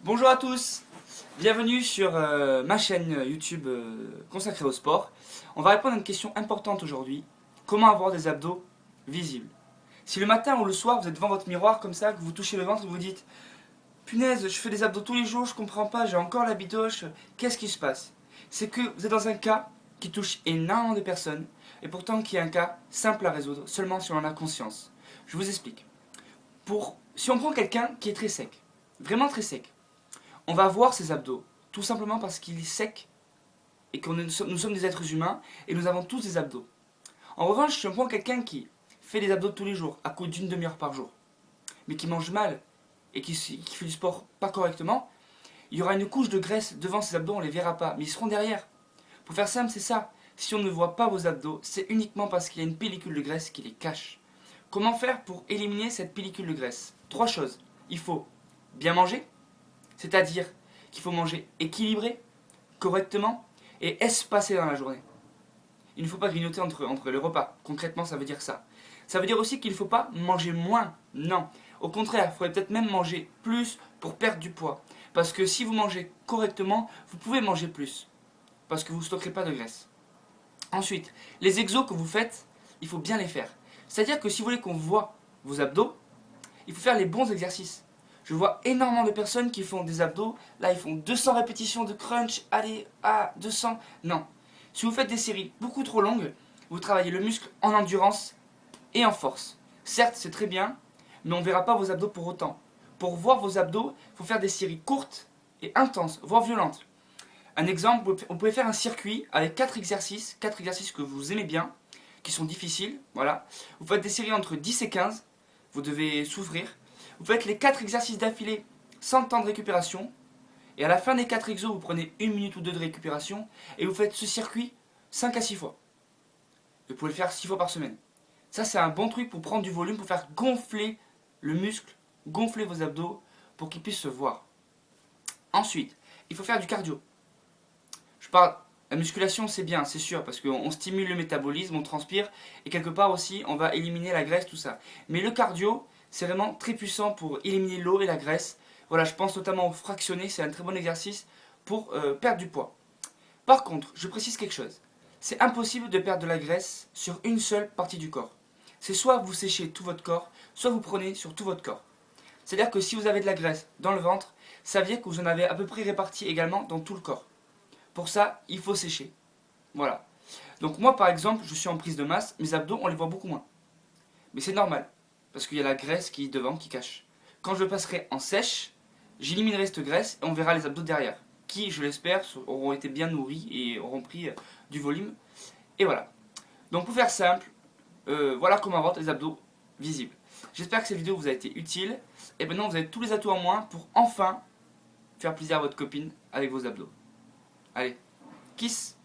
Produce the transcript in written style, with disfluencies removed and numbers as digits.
Bonjour à tous, bienvenue sur ma chaîne YouTube consacrée au sport. On va répondre à une question importante aujourd'hui. Comment avoir des abdos visibles? Si le matin ou le soir vous êtes devant votre miroir comme ça, que vous touchez le ventre et vous vous dites punaise, je fais des abdos tous les jours, je comprends pas, j'ai encore la bidoche, qu'est-ce qui se passe? C'est que vous êtes dans un cas qui touche énormément de personnes et pourtant qui est un cas simple à résoudre seulement si on en a conscience. Je vous explique. Si on prend quelqu'un qui est très sec, vraiment très sec, on va voir ses abdos, tout simplement parce qu'il est sec et que nous sommes des êtres humains et nous avons tous des abdos. En revanche, si on prend quelqu'un qui fait des abdos tous les jours, à coup d'une demi-heure par jour, mais qui mange mal et qui fait du sport pas correctement, il y aura une couche de graisse devant ses abdos, on ne les verra pas, mais ils seront derrière. Pour faire simple, c'est ça. Si on ne voit pas vos abdos, c'est uniquement parce qu'il y a une pellicule de graisse qui les cache. Comment faire pour éliminer cette pellicule de graisse? Trois choses. Il faut bien manger, c'est-à-dire qu'il faut manger équilibré, correctement et espacé dans la journée. Il ne faut pas grignoter entre les repas. Concrètement, ça veut dire ça. Ça veut dire aussi qu'il ne faut pas manger moins. Non. Au contraire, il faudrait peut-être même manger plus pour perdre du poids. Parce que si vous mangez correctement, vous pouvez manger plus. Parce que vous ne stockerez pas de graisse. Ensuite, les exos que vous faites, il faut bien les faire. C'est-à-dire que si vous voulez qu'on voit vos abdos, il faut faire les bons exercices. Je vois énormément de personnes qui font des abdos. Là, ils font 200 répétitions de crunch. Allez, 200. Non. Si vous faites des séries beaucoup trop longues, vous travaillez le muscle en endurance et en force. Certes, c'est très bien, mais on ne verra pas vos abdos pour autant. Pour voir vos abdos, il faut faire des séries courtes et intenses, voire violentes. Un exemple, vous pouvez faire un circuit avec 4 exercices que vous aimez bien, qui sont difficiles. Voilà. Vous faites des séries entre 10 et 15. Vous devez souffrir. Vous faites les 4 exercices d'affilée sans temps de récupération. Et à la fin des 4 exos, vous prenez 1 minute ou 2 de récupération. Et vous faites ce circuit 5 à 6 fois. Vous pouvez le faire 6 fois par semaine. Ça, c'est un bon truc pour prendre du volume, pour faire gonfler le muscle, gonfler vos abdos, pour qu'ils puissent se voir. Ensuite, il faut faire du cardio. Je parle, la musculation c'est bien, c'est sûr, parce qu'on stimule le métabolisme, on transpire, et quelque part aussi on va éliminer la graisse, tout ça. Mais le cardio, c'est vraiment très puissant pour éliminer l'eau et la graisse. Voilà, je pense notamment au fractionné, c'est un très bon exercice pour perdre du poids. Par contre, je précise quelque chose. C'est impossible de perdre de la graisse sur une seule partie du corps. C'est soit vous séchez tout votre corps, soit vous prenez sur tout votre corps. C'est-à-dire que si vous avez de la graisse dans le ventre, ça veut dire que vous en avez à peu près réparti également dans tout le corps. Pour ça, il faut sécher. Voilà. Donc moi par exemple, je suis en prise de masse, mes abdos on les voit beaucoup moins. Mais c'est normal, parce qu'il y a la graisse qui est devant qui cache. Quand je le passerai en sèche, j'éliminerai cette graisse et on verra les abdos derrière, qui je l'espère auront été bien nourris et auront pris du volume. Et voilà. Donc pour faire simple, voilà comment avoir des abdos visibles. J'espère que cette vidéo vous a été utile. Et maintenant vous avez tous les atouts en moins pour enfin faire plaisir à votre copine avec vos abdos. Allez, kiss!